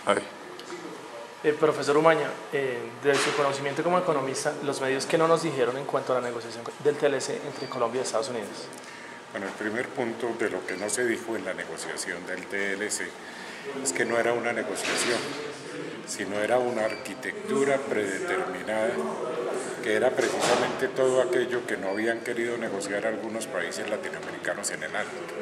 Ay. Profesor Umaña, de su conocimiento como economista, los medios que no nos dijeron en cuanto a la negociación del TLC entre Colombia y Estados Unidos. Bueno, el primer punto de lo que no se dijo en la negociación del TLC es que no era una negociación, sino era una arquitectura predeterminada, que era precisamente todo aquello que no habían querido negociar algunos países latinoamericanos en el ámbito.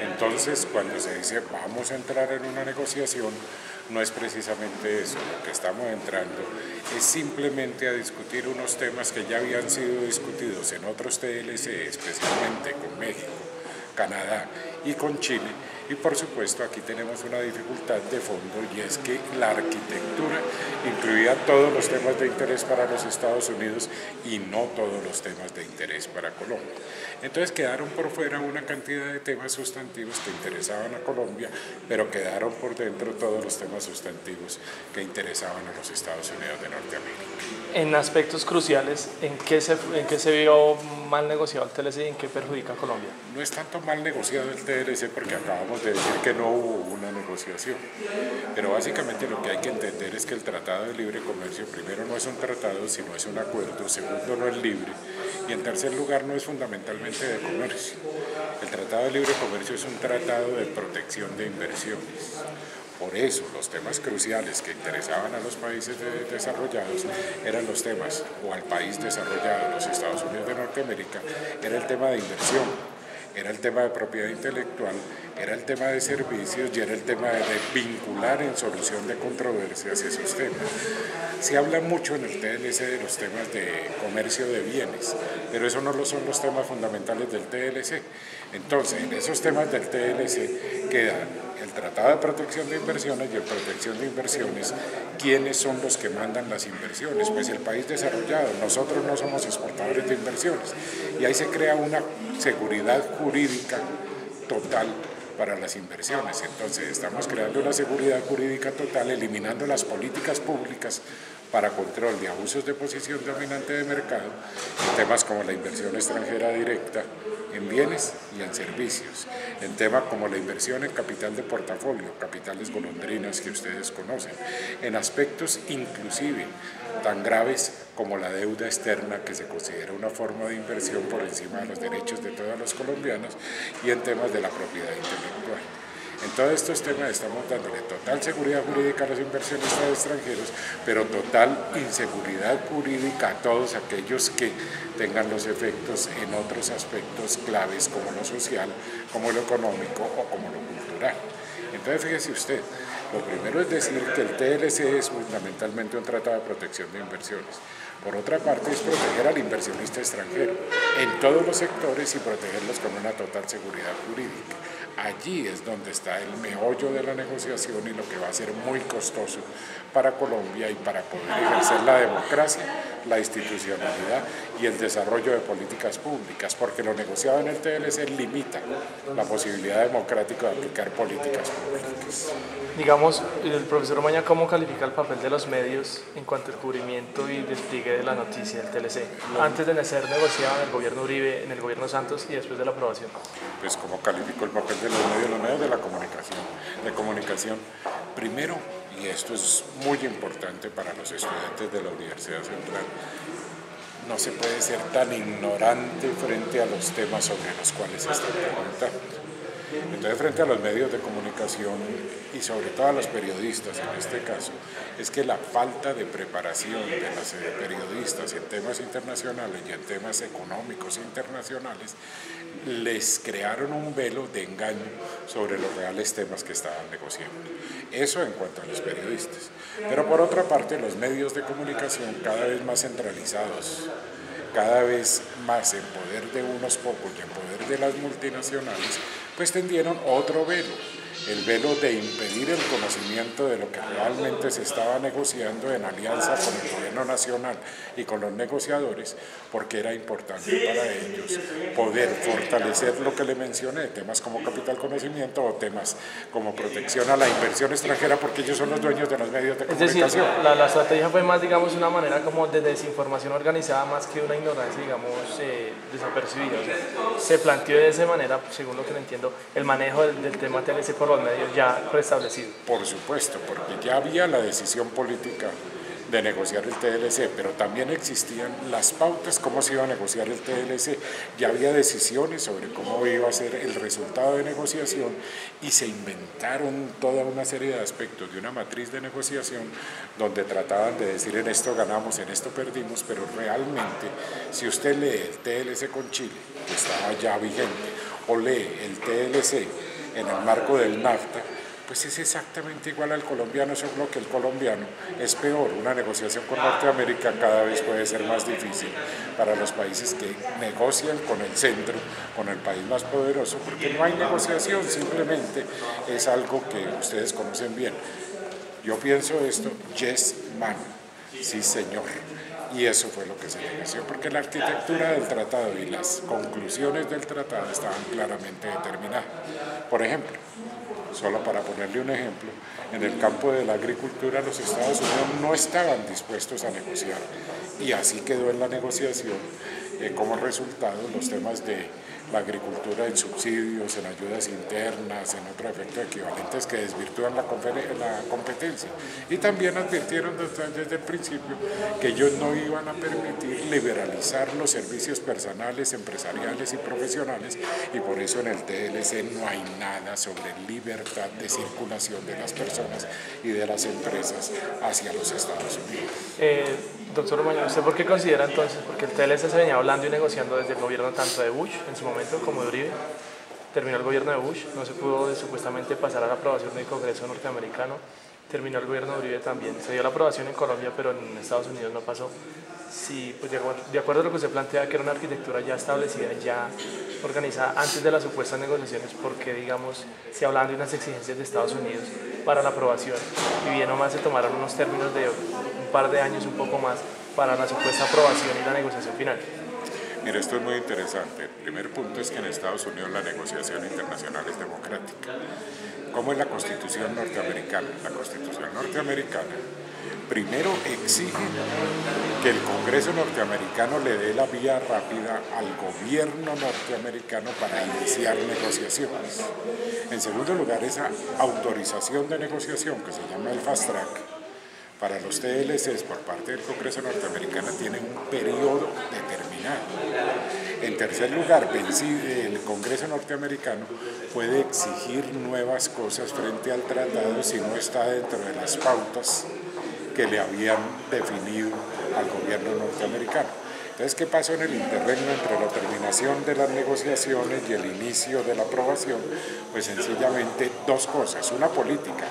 Entonces, cuando se dice vamos a entrar en una negociación, no es precisamente eso. Lo que estamos entrando es simplemente a discutir unos temas que ya habían sido discutidos en otros TLC, especialmente con México, Canadá y con Chile. Y por supuesto aquí tenemos una dificultad de fondo, y es que la arquitectura incluía todos los temas de interés para los Estados Unidos y no todos los temas de interés para Colombia. Entonces quedaron por fuera una cantidad de temas sustantivos que interesaban a Colombia, pero quedaron por dentro todos los temas sustantivos que interesaban a los Estados Unidos de Norteamérica. En aspectos cruciales, ¿en qué se vio mal negociado el TLC y en qué perjudica a Colombia? No es tanto mal negociado el TLC porque acabamos de decir que no hubo una negociación, pero básicamente lo que hay que entender es que el Tratado de Libre Comercio, primero, no es un tratado, sino es un acuerdo, segundo, no es libre, y en tercer lugar no es fundamentalmente de comercio. El Tratado de Libre Comercio es un tratado de protección de inversiones. Por eso los temas cruciales que interesaban a los países desarrollados eran los temas, o al país desarrollado, los Estados Unidos de Norteamérica, era el tema de inversión, era el tema de propiedad intelectual, era el tema de servicios y era el tema de vincular en solución de controversias esos temas. Se habla mucho en el TLC de los temas de comercio de bienes, pero eso no son los temas fundamentales del TLC. Entonces, en esos temas del TLC queda el Tratado de Protección de Inversiones y el Protección de Inversiones. ¿Quiénes son los que mandan las inversiones? Pues el país desarrollado. Nosotros no somos exportadores de inversiones. Y ahí se crea una seguridad jurídica total para las inversiones. Entonces estamos creando una seguridad jurídica total, eliminando las políticas públicas para control de abusos de posición dominante de mercado en temas como la inversión extranjera directa en bienes y en servicios, en temas como la inversión en capital de portafolio, capitales golondrinas que ustedes conocen, en aspectos inclusive tan graves como la deuda externa, que se considera una forma de inversión por encima de los derechos de todos los colombianos, y en temas de la propiedad intelectual. En todos estos temas estamos dándole total seguridad jurídica a los inversionistas extranjeros, pero total inseguridad jurídica a todos aquellos que tengan los efectos en otros aspectos claves como lo social, como lo económico o como lo cultural. Entonces fíjese usted, lo primero es decir que el TLC es fundamentalmente un tratado de protección de inversiones. Por otra parte, es proteger al inversionista extranjero en todos los sectores y protegerlos con una total seguridad jurídica. Allí es donde está el meollo de la negociación y lo que va a ser muy costoso para Colombia y para poder ejercer la democracia, la institucionalidad y el desarrollo de políticas públicas, porque lo negociado en el TLC limita la posibilidad democrática de aplicar políticas públicas. Digamos, el profesor Umaña, ¿cómo califica el papel de los medios en cuanto al cubrimiento y despliegue de la noticia del TLC antes de ser negociado en el gobierno Uribe, en el gobierno Santos y después de la aprobación? Pues ¿cómo calificó el papel de los medios de la comunicación? Primero, y esto es muy importante para los estudiantes de la Universidad Central, no se puede ser tan ignorante frente a los temas sobre los cuales se está preguntando. Entonces, frente a los medios de comunicación y sobre todo a los periodistas en este caso, es que la falta de preparación de los periodistas en temas internacionales y en temas económicos internacionales les crearon un velo de engaño sobre los reales temas que estaban negociando. Eso en cuanto a los periodistas. Pero por otra parte, los medios de comunicación cada vez más centralizados, cada vez más en poder de unos pocos y en poder de las multinacionales, pues tendieron otro velo, el velo de impedir el conocimiento de lo que realmente se estaba negociando en alianza con el gobierno nacional y con los negociadores, porque era importante para ellos poder fortalecer lo que le mencioné, temas como capital conocimiento o temas como protección a la inversión extranjera, porque ellos son los dueños de los medios de comunicación. Es decir, la estrategia fue más, digamos, una manera como de desinformación organizada más que una ignorancia, digamos, desapercibida. O sea, se planteó de esa manera, según lo que le entiendo, el manejo del tema TLC por los medios ya preestablecido. Por supuesto, porque ya había la decisión política de negociar el TLC, pero también existían las pautas, cómo se iba a negociar el TLC, ya había decisiones sobre cómo iba a ser el resultado de negociación y se inventaron toda una serie de aspectos de una matriz de negociación donde trataban de decir en esto ganamos, en esto perdimos, pero realmente si usted lee el TLC con Chile, que estaba ya vigente, o lee el TLC en el marco del NAFTA, pues es exactamente igual al colombiano, solo que el colombiano es peor. Una negociación con Norteamérica cada vez puede ser más difícil para los países que negocian con el centro, con el país más poderoso, porque no hay negociación, simplemente es algo que ustedes conocen bien. Yo pienso esto, yes man, sí señor. Y eso fue lo que se negoció, porque la arquitectura del tratado y las conclusiones del tratado estaban claramente determinadas. Por ejemplo, solo para ponerle un ejemplo, en el campo de la agricultura los Estados Unidos no estaban dispuestos a negociar y así quedó en la negociación como resultado los temas de la agricultura en subsidios, en ayudas internas, en otros efectos equivalentes que desvirtúan la competencia. Y también advirtieron desde el principio que ellos no iban a permitir liberalizar los servicios personales, empresariales y profesionales, y por eso en el TLC no hay nada sobre libertad de circulación de las personas y de las empresas hacia los Estados Unidos. Doctor Umaña, ¿usted por qué considera entonces, porque el TLC se venía hablando y negociando desde el gobierno tanto de Bush en su momento como de Uribe, terminó el gobierno de Bush, no se pudo supuestamente pasar a la aprobación del Congreso norteamericano, terminó el gobierno de Uribe también, se dio la aprobación en Colombia pero en Estados Unidos no pasó? Sí, pues de acuerdo a lo que usted plantea, que era una arquitectura ya establecida, ya organizada antes de las supuestas negociaciones, porque digamos, se hablaban de unas exigencias de Estados Unidos para la aprobación y bien o mal se tomaron unos términos de un par de años, un poco más, para la supuesta aprobación y la negociación final. Mira, esto es muy interesante. El primer punto es que en Estados Unidos la negociación internacional es democrática. ¿Cómo es la Constitución norteamericana? La Constitución norteamericana primero exige que el Congreso norteamericano le dé la vía rápida al gobierno norteamericano para iniciar negociaciones. En segundo lugar, esa autorización de negociación, que se llama el Fast Track, para los TLCs por parte del Congreso norteamericano tiene un periodo determinado. En tercer lugar, el Congreso norteamericano puede exigir nuevas cosas frente al tratado si no está dentro de las pautas que le habían definido al gobierno norteamericano. Entonces, ¿qué pasó en el interregno entre la terminación de las negociaciones y el inicio de la aprobación? Pues sencillamente dos cosas. Una política,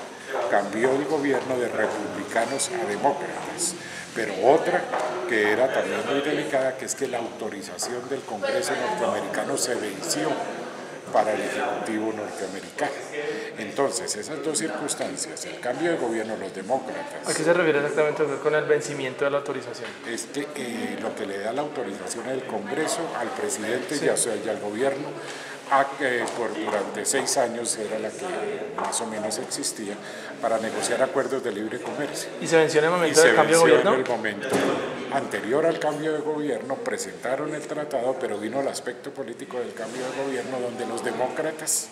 cambió el gobierno de republicanos a demócratas, pero otra que era también muy delicada, que es que la autorización del Congreso norteamericano se venció para el Ejecutivo norteamericano. Entonces, esas dos circunstancias, el cambio de gobierno, los demócratas... ¿A qué se refiere exactamente con el vencimiento de la autorización? Es que lo que le da la autorización al Congreso, al presidente sí, y al gobierno, durante 6 años era la que más o menos existía, para negociar acuerdos de libre comercio. ¿Y se venció en el momento del cambio de gobierno? En el momento anterior al cambio de gobierno presentaron el tratado, pero vino el aspecto político del cambio de gobierno donde los demócratas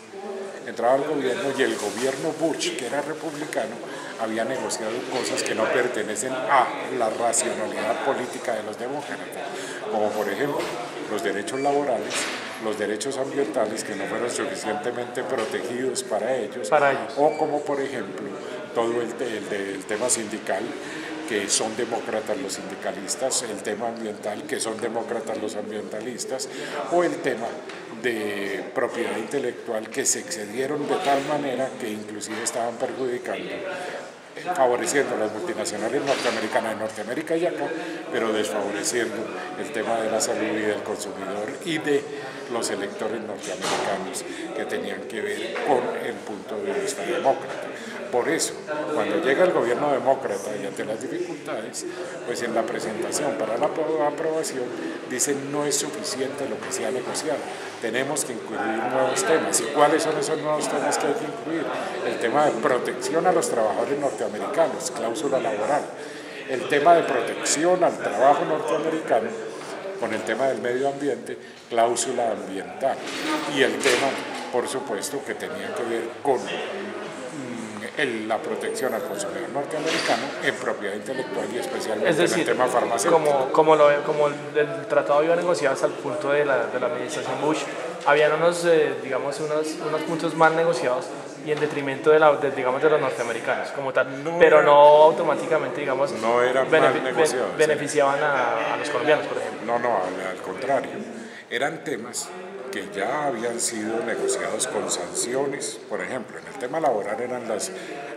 entraban al gobierno y el gobierno Bush, que era republicano, había negociado cosas que no pertenecen a la racionalidad política de los demócratas, como por ejemplo los derechos laborales, los derechos ambientales que no fueron suficientemente protegidos para ellos, o como por ejemplo todo el tema sindical, que son demócratas los sindicalistas, el tema ambiental, que son demócratas los ambientalistas, o el tema de propiedad intelectual, que se excedieron de tal manera que inclusive estaban perjudicando, favoreciendo a las multinacionales norteamericanas de Norteamérica y acá, pero desfavoreciendo el tema de la salud y del consumidor y de los electores norteamericanos que tenían que ver con el punto de vista demócrata. Por eso, cuando llega el gobierno demócrata y ante las dificultades, pues en la presentación para la aprobación dicen no es suficiente lo que se ha negociado, tenemos que incluir nuevos temas. ¿Y cuáles son esos nuevos temas que hay que incluir? El tema de protección a los trabajadores norteamericanos, cláusula laboral, el tema de protección al trabajo norteamericano con el tema del medio ambiente, cláusula ambiental, y el tema por supuesto, que tenían que ver con la protección al consumidor norteamericano en propiedad intelectual y especialmente Es decir, en el tema farmacéutico. como el tratado iba negociado hasta el punto de la administración Bush, habían digamos, unos puntos mal negociados y en detrimento digamos, de los norteamericanos como tal, pero no automáticamente, digamos, no eran mal negociados, beneficiaban a los colombianos, por ejemplo. No, al contrario, eran temas que ya habían sido negociados con sanciones. Por ejemplo, en el tema laboral eran los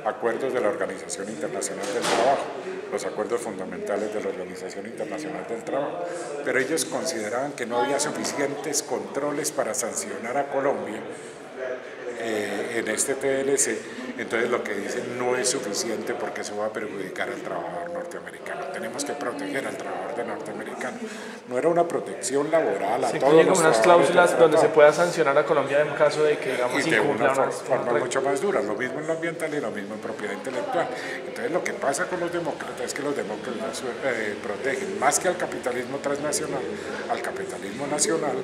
acuerdos de la Organización Internacional del Trabajo, los acuerdos fundamentales de la Organización Internacional del Trabajo, pero ellos consideraban que no había suficientes controles para sancionar a Colombia en este TLC. Entonces lo que dicen no es suficiente porque eso va a perjudicar al trabajador norteamericano. Tenemos que proteger al trabajador norteamericano. No era una protección laboral a todos los unas cláusulas donde se pueda sancionar a Colombia en caso de que, digamos, y de una forma mucho más dura, lo mismo en lo ambiental y lo mismo en propiedad intelectual. Entonces lo que pasa con los demócratas es que los demócratas protegen más que al capitalismo transnacional, al capitalismo nacional,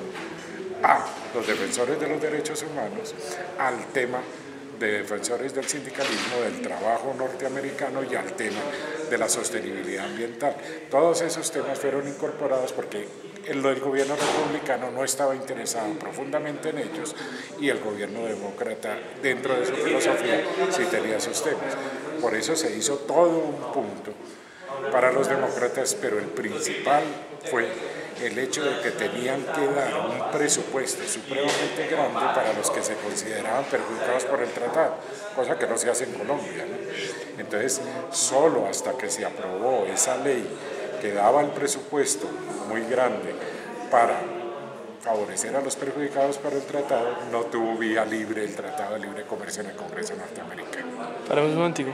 a los defensores de los derechos humanos, al tema de defensores del sindicalismo, del trabajo norteamericano y al tema de la sostenibilidad ambiental. Todos esos temas fueron incorporados porque el gobierno republicano no estaba interesado profundamente en ellos y el gobierno demócrata, dentro de su filosofía, sí tenía esos temas. Por eso se hizo todo un punto para los demócratas, pero el principal fue el hecho de que tenían que dar un presupuesto supremamente grande para los que se consideraban perjudicados por el tratado, cosa que no se hace en Colombia, ¿no? Entonces, solo hasta que se aprobó esa ley que daba el presupuesto muy grande para favorecer a los perjudicados por el tratado, no tuvo vía libre el Tratado de Libre Comercio en el Congreso norteamericano. Paremos un momentico.